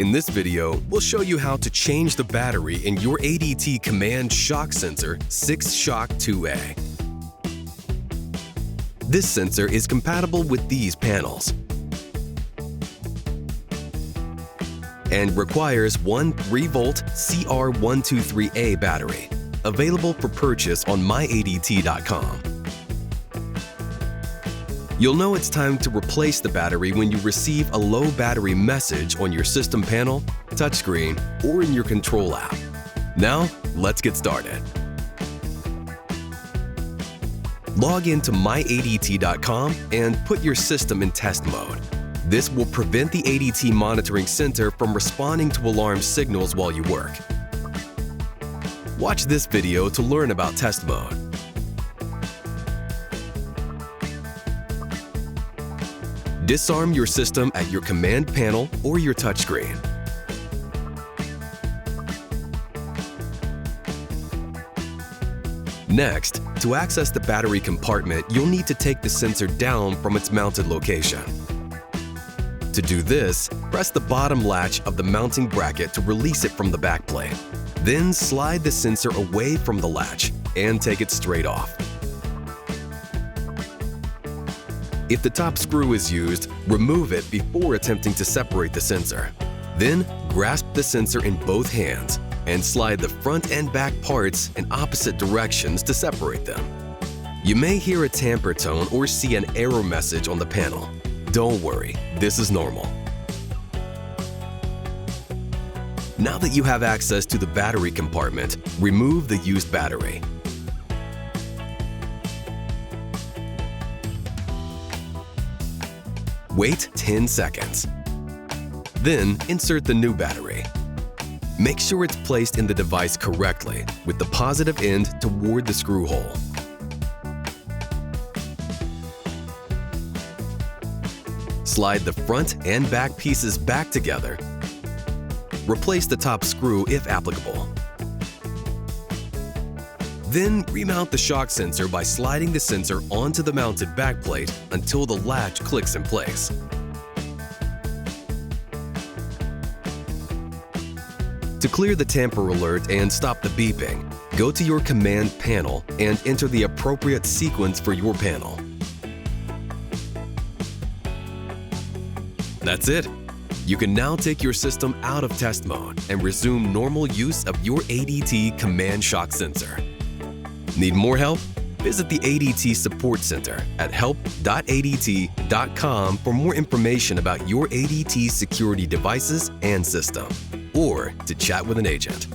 In this video, we'll show you how to change the battery in your ADT Command Shock Sensor SiXSHOCK2A. This sensor is compatible with these panels and requires one 3-volt CR123A battery, available for purchase on myadt.com. You'll know it's time to replace the battery when you receive a low battery message on your system panel, touchscreen, or in your control app. Now, let's get started. Log into myadt.com and put your system in test mode. This will prevent the ADT monitoring center from responding to alarm signals while you work. Watch this video to learn about test mode. Disarm your system at your command panel or your touchscreen. Next, to access the battery compartment, you'll need to take the sensor down from its mounted location. To do this, press the bottom latch of the mounting bracket to release it from the backplate. Then slide the sensor away from the latch and take it straight off. If the top screw is used, remove it before attempting to separate the sensor. Then, grasp the sensor in both hands and slide the front and back parts in opposite directions to separate them. You may hear a tamper tone or see an error message on the panel. Don't worry, this is normal. Now that you have access to the battery compartment, remove the used battery. Wait 10 seconds. Then insert the new battery. Make sure it's placed in the device correctly, with the positive end toward the screw hole. Slide the front and back pieces back together. Replace the top screw if applicable. Then remount the shock sensor by sliding the sensor onto the mounted backplate until the latch clicks in place. To clear the tamper alert and stop the beeping, go to your command panel and enter the appropriate sequence for your panel. That's it! You can now take your system out of test mode and resume normal use of your ADT Command Shock Sensor. Need more help? Visit the ADT Support Center at help.adt.com for more information about your ADT security devices and system, or to chat with an agent.